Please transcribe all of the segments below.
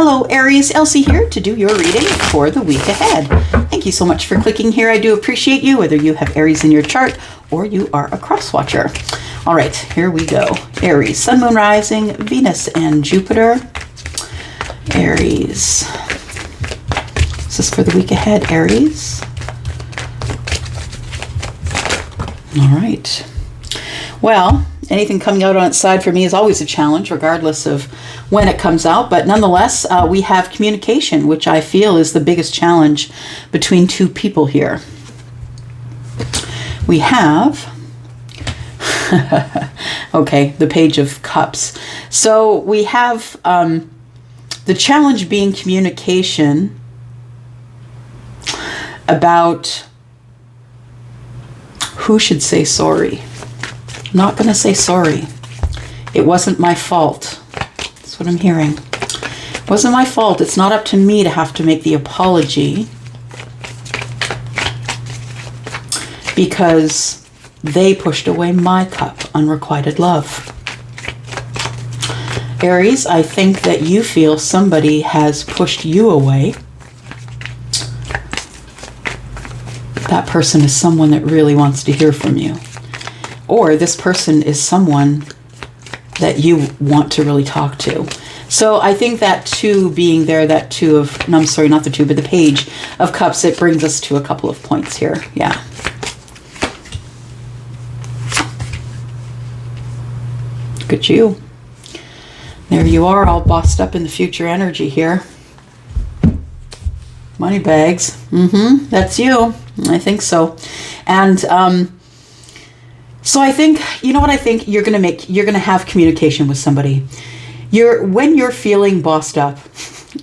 Hello Aries, Elsie here to do your reading for the week ahead. Thank you so much for clicking here. I do appreciate you, whether you have Aries in your chart or you are a cross watcher. All right, here we go. Aries, Sun, Moon, Rising, Venus, and Jupiter. Aries. This is for the week ahead, Aries. All right. Well, anything coming out on its side for me is always a challenge, regardless of when it comes out. But nonetheless, we have communication, which I feel is the biggest challenge between two people here. We have, okay, the Page of Cups. So we have the challenge being communication about who should say sorry. I'm not going to say sorry. It wasn't my fault. That's what I'm hearing. It wasn't my fault. It's not up to me to have to make the apology because they pushed away my cup, unrequited love. Aries, I think that you feel somebody has pushed you away. That person is someone that really wants to hear from you. Or this person is someone that you want to really talk to. So I think that two being there, that two of, no, I'm sorry, not the two, but the Page of Cups, it brings us to a couple of points here. Yeah. Look at you. There you are, all bossed up in the future energy here. Money bags. That's you. I think so. And so I think, you know what I think you're going to have communication with somebody. When you're feeling bossed up.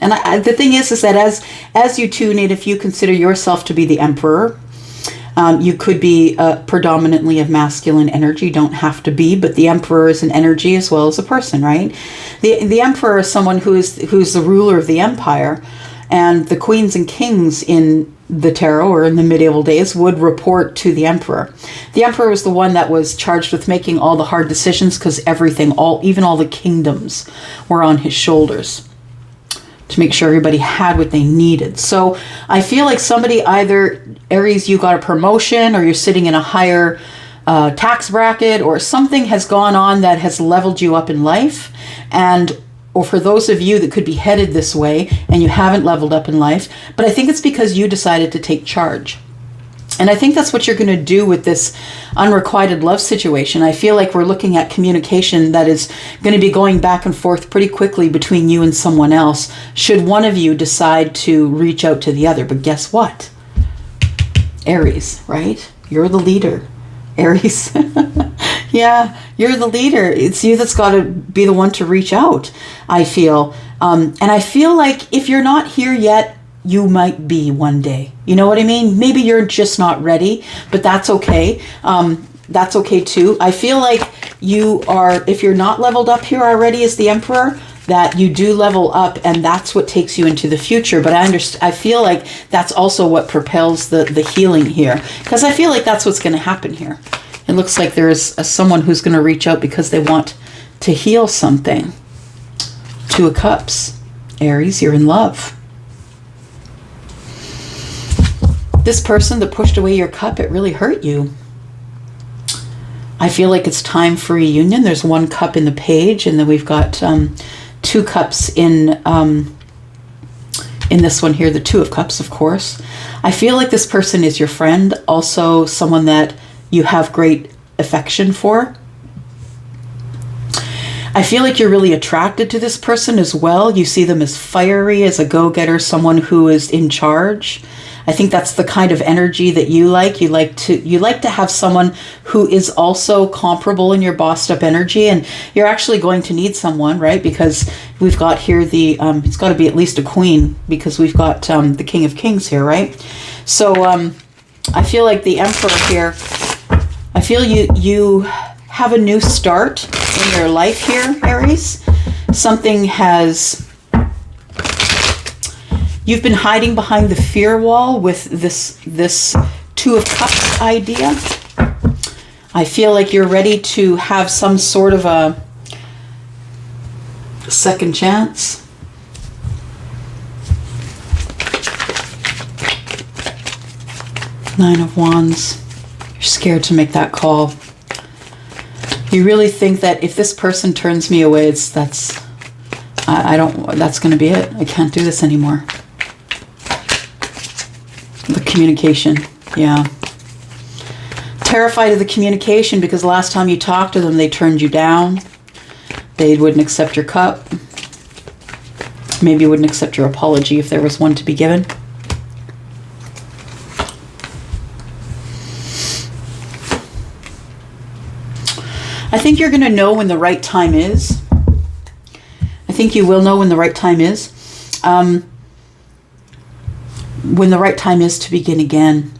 And the thing is that as you tune in, if you consider yourself to be the Emperor, you could be predominantly of masculine energy, don't have to be, but the Emperor is an energy as well as a person, right? The Emperor is someone who's the ruler of the empire, and the queens and kings in the tarot or in the medieval days would report to the Emperor. The Emperor was the one that was charged with making all the hard decisions because everything, even all the kingdoms were on his shoulders to make sure everybody had what they needed. So I feel like somebody, either Aries, you got a promotion or you're sitting in a higher tax bracket or something has gone on that has leveled you up in life, or for those of you that could be headed this way and you haven't leveled up in life, but I think it's because you decided to take charge. And I think that's what you're going to do with this unrequited love situation. I feel like we're looking at communication that is going to be going back and forth pretty quickly between you and someone else, should one of you decide to reach out to the other. But guess what? Aries, right? You're the leader. Aries. Yeah, you're the leader. It's you that's got to be the one to reach out, I feel. And I feel like if you're not here yet, you might be one day. You know what I mean? Maybe you're just not ready, but that's okay. That's okay too. I feel like you are, if you're not leveled up here already as the Emperor, that you do level up, and that's what takes you into the future. But I feel like that's also what propels the healing here, because I feel like that's what's going to happen here. It looks like there is someone who's going to reach out because they want to heal something. Two of Cups. Aries, you're in love. This person that pushed away your cup, it really hurt you. I feel like it's time for reunion. There's one cup in the Page, and then we've got two cups in this one here, the Two of Cups, of course. I feel like this person is your friend, also someone that you have great affection for. I feel like you're really attracted to this person as well. You see them as fiery, as a go-getter, someone who is in charge. I think that's the kind of energy that you like. You like to have someone who is also comparable in your bossed up energy, and you're actually going to need someone, right? Because we've got here it's got to be at least a queen, because we've got the King of Kings here, right? So I feel like the Emperor here, I feel you have a new start in your life here, Aries. Something has... You've been hiding behind the fear wall with this Two of Cups idea. I feel like you're ready to have some sort of a second chance. Nine of Wands. You're scared to make that call. You really think that if this person turns me away, that's going to be it. I can't do this anymore. The communication. Yeah. Terrified of the communication because last time you talked to them, they turned you down. They wouldn't accept your cup. Maybe wouldn't accept your apology if there was one to be given. I think you're going to know when the right time is. I think you will know when the right time is. When the right time is to begin again.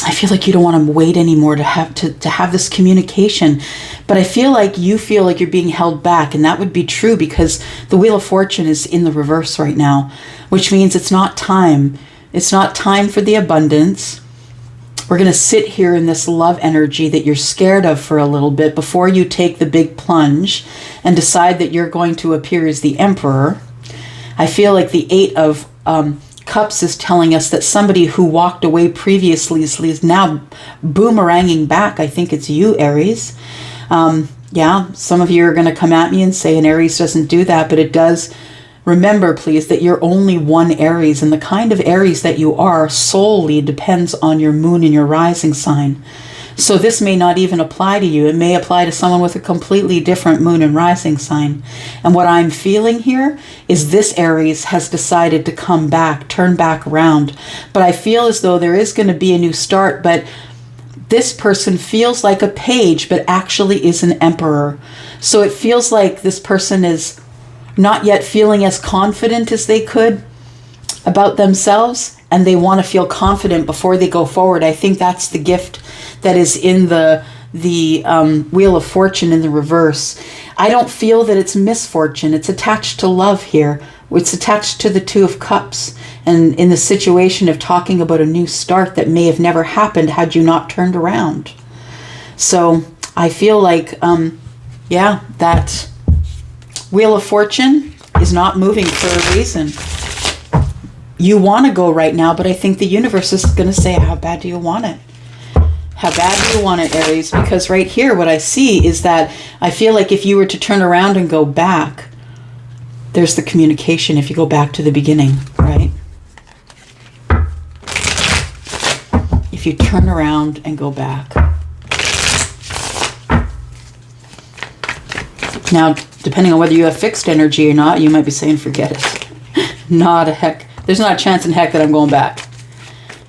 I feel like you don't want to wait anymore to have this communication. But I feel like you feel like you're being held back. And that would be true because the Wheel of Fortune is in the reverse right now. Which means it's not time. It's not time for the abundance. We're going to sit here in this love energy that you're scared of for a little bit before you take the big plunge and decide that you're going to appear as the Emperor. I feel like the Eight of Cups is telling us that somebody who walked away previously is now boomeranging back. I think it's you, Aries. Yeah, some of you are going to come at me and say an Aries doesn't do that, but it does. Remember, please, that you're only one Aries, and the kind of Aries that you are solely depends on your moon and your rising sign. So this may not even apply to you. It may apply to someone with a completely different moon and rising sign. And what I'm feeling here is this Aries has decided to come back, turn back around. But I feel as though there is going to be a new start, but this person feels like a page, but actually is an emperor. So it feels like this person is not yet feeling as confident as they could about themselves, and they want to feel confident before they go forward. I think that's the gift that is in the Wheel of Fortune in the reverse. I don't feel that it's misfortune. It's attached to love here. It's attached to the Two of Cups, and in the situation of talking about a new start that may have never happened had you not turned around. So I feel like, yeah, that Wheel of Fortune is not moving for a reason. You want to go right now, but I think the universe is going to say, how bad do you want it? How bad do you want it, Aries? Because right here, what I see is that I feel like if you were to turn around and go back, there's the communication if you go back to the beginning, right? If you turn around and go back. Now, depending on whether you have fixed energy or not, you might be saying, forget it. Not a heck. There's not a chance in heck that I'm going back.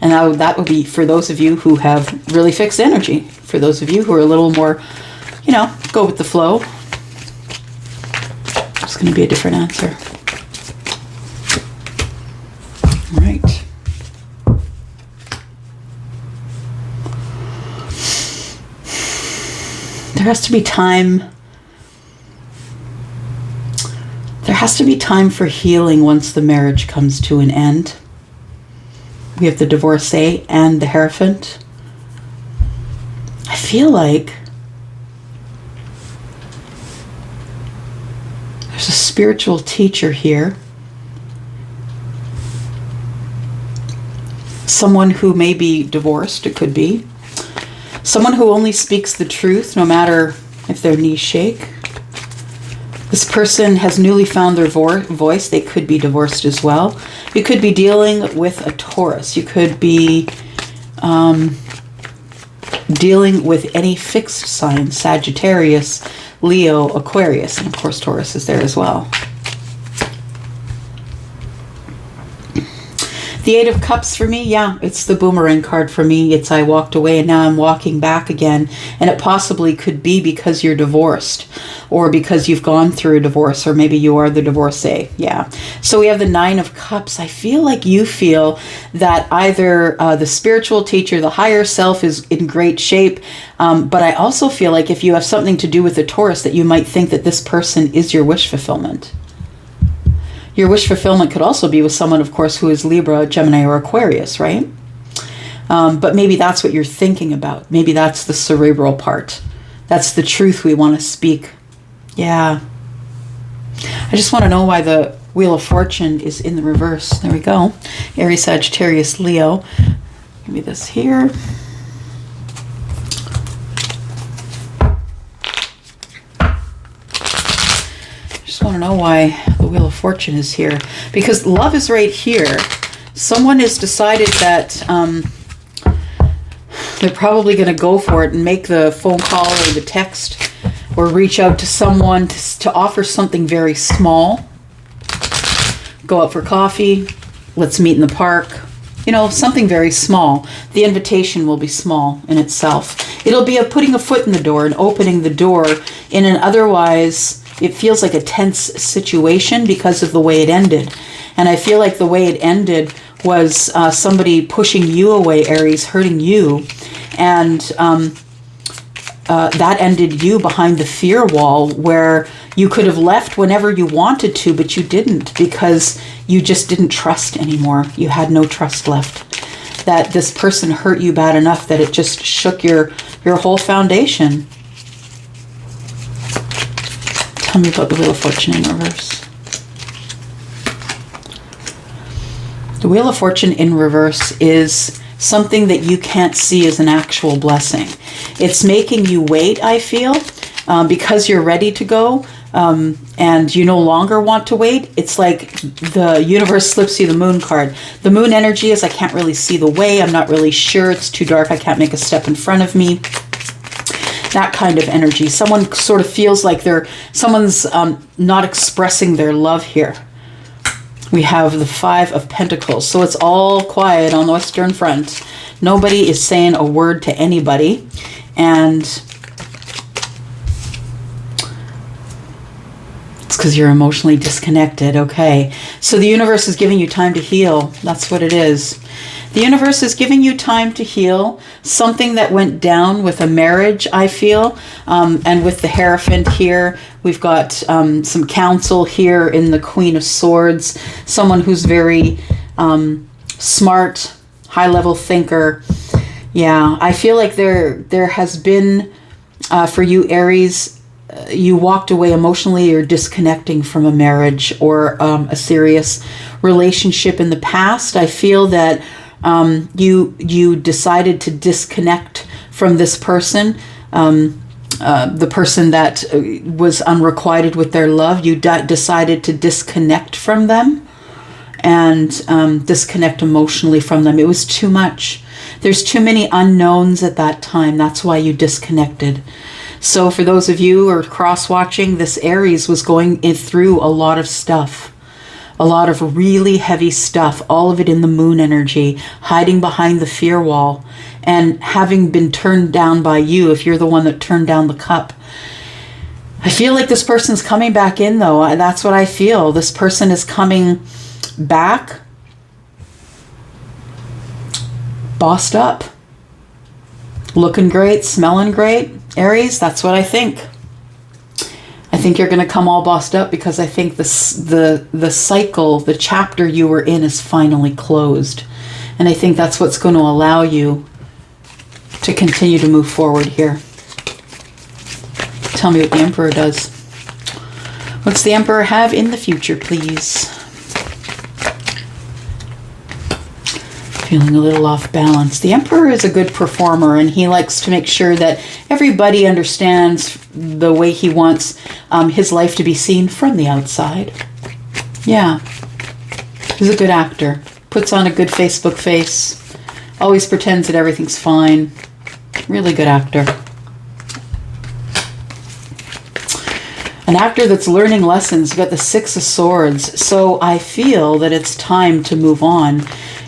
And that would be for those of you who have really fixed energy. For those of you who are a little more, go with the flow. It's going to be a different answer. All right. There has to be time. There has to be time for healing once the marriage comes to an end. We have the divorcee and the Hierophant. I feel like there's a spiritual teacher here. Someone who may be divorced, it could be. Someone who only speaks the truth, no matter if their knees shake. This person has newly found their voice. They could be divorced as well. You could be dealing with a Taurus. You could be dealing with any fixed sign, Sagittarius, Leo, Aquarius, and of course Taurus is there as well. The Eight of Cups for me, yeah, it's the boomerang card for me. It's I walked away and now I'm walking back again. And it possibly could be because you're divorced or because you've gone through a divorce, or maybe you are the divorcee. Yeah. So we have the Nine of Cups. I feel like you feel that either the spiritual teacher, the higher self is in great shape. But I also feel like if you have something to do with the Taurus, that you might think that this person is your wish fulfillment. Your wish fulfillment could also be with someone, of course, who is Libra, Gemini, or Aquarius, right? But maybe that's what you're thinking about. Maybe that's the cerebral part. That's the truth we want to speak. Yeah. I just want to know why the Wheel of Fortune is in the reverse. There we go. Aries, Sagittarius, Leo. Give me this here. Just want to know why the Wheel of Fortune is here. Because love is right here. Someone has decided that they're probably going to go for it and make the phone call or the text or reach out to someone to offer something very small. Go out for coffee. Let's meet in the park. You know, something very small. The invitation will be small in itself. It'll be putting a foot in the door and opening the door in an otherwise, it feels like a tense situation because of the way it ended. And I feel like the way it ended was somebody pushing you away, Aries, hurting you. And that ended you behind the fear wall where you could have left whenever you wanted to, but you didn't because you just didn't trust anymore. You had no trust left. That this person hurt you bad enough that it just shook your whole foundation. Tell me about the Wheel of Fortune in reverse. The Wheel of Fortune in reverse is something that you can't see as an actual blessing. It's making you wait, I feel, because you're ready to go and you no longer want to wait. It's like the universe slips you the moon card. The moon energy is I can't really see the way. I'm not really sure. It's too dark. I can't make a step in front of me. That kind of energy. Someone sort of feels like someone's not expressing their love here. We have the Five of Pentacles. So it's all quiet on the Western Front. Nobody is saying a word to anybody. And it's because you're emotionally disconnected. Okay. So the universe is giving you time to heal. That's what it is. The universe is giving you time to heal something that went down with a marriage, I feel. And with the Hierophant here, we've got some counsel here in the Queen of Swords. Someone who's very smart, high-level thinker. Yeah, I feel like there has been, for you, Aries, you walked away emotionally or disconnecting from a marriage or a serious relationship in the past. I feel that you decided to disconnect from this person, the person that was unrequited with their love. You decided to disconnect from them and disconnect emotionally from them. It was too much. There's too many unknowns at that time. That's why you disconnected. So for those of you who are cross-watching, this Aries was going through a lot of stuff. A lot of really heavy stuff, all of it in the moon energy, hiding behind the fear wall, and having been turned down by you, if you're the one that turned down the cup. I feel like this person's coming back in, though. That's what I feel. This person is coming back, bossed up, looking great, smelling great. Aries, that's what I think. I think you're going to come all bossed up because I think the cycle, the chapter you were in is finally closed. And I think that's what's going to allow you to continue to move forward here. Tell me what the Emperor does. What's the Emperor have in the future, please? Feeling a little off balance. The Emperor is a good performer and he likes to make sure that everybody understands the way he wants his life to be seen from the outside. Yeah. He's a good actor. Puts on a good Facebook face. Always pretends that everything's fine. Really good actor. An actor that's learning lessons. You've got the Six of Swords. So I feel that it's time to move on.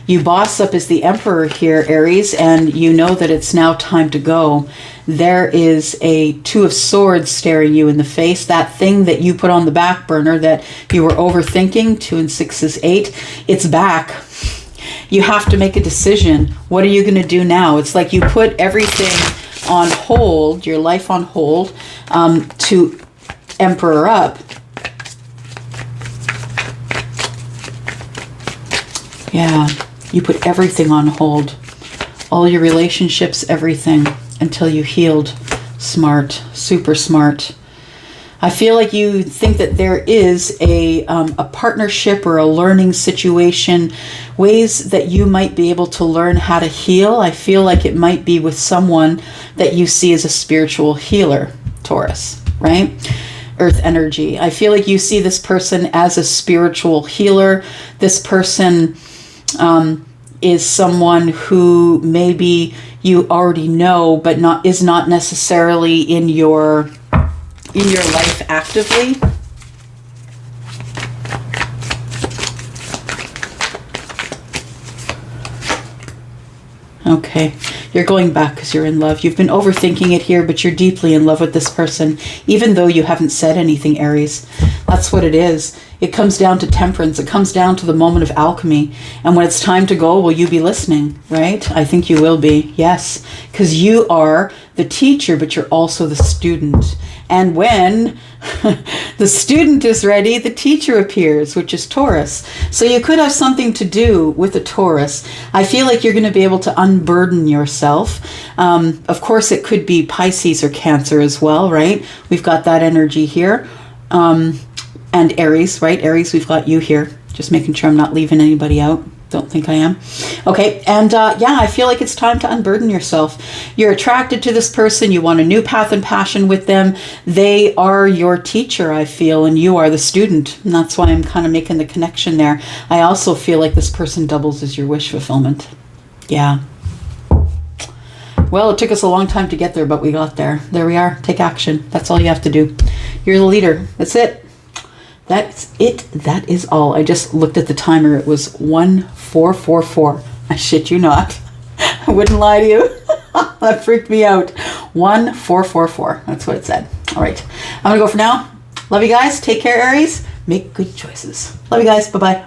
You boss up as the Emperor here, Aries, and you know that it's now time to go. There is a Two of Swords staring you in the face. That thing that you put on the back burner that you were overthinking, 2 and 6 is 8, it's back. You have to make a decision. What are you going to do now? It's like you put everything on hold, your life on hold, to Emperor up. Yeah. You put everything on hold. All your relationships, everything, until you healed. Smart, super smart. I feel like you think that there is a partnership or a learning situation, ways that you might be able to learn how to heal. I feel like it might be with someone that you see as a spiritual healer, Taurus, right? Earth energy. I feel like you see this person as a spiritual healer. This person is someone who maybe you already know, but is not necessarily in your life actively. Okay, you're going back because you're in love. You've been overthinking it here, but you're deeply in love with this person, even though you haven't said anything, Aries. That's what it is. It comes down to temperance. It comes down to the moment of alchemy. And when it's time to go, will you be listening, right? I think you will be, yes. Because you are the teacher, but you're also the student. And when the student is ready, the teacher appears, which is Taurus. So you could have something to do with a Taurus. I feel like you're going to be able to unburden yourself. Of course, it could be Pisces or Cancer as well, right? We've got that energy here. And Aries, right? Aries, we've got you here. Just making sure I'm not leaving anybody out. Don't think I am. Okay, and yeah, I feel like it's time to unburden yourself. You're attracted to this person. You want a new path and passion with them. They are your teacher, I feel, and you are the student. And that's why I'm kind of making the connection there. I also feel like this person doubles as your wish fulfillment. Yeah. Well, it took us a long time to get there, but we got there. There we are. Take action. That's all you have to do. You're the leader. That's it. That's it. That is all. I just looked at the timer. It was 1444. I shit you not. I wouldn't lie to you. That freaked me out. 1444. That's what it said. All right. I'm going to go for now. Love you guys. Take care, Aries. Make good choices. Love you guys. Bye-bye.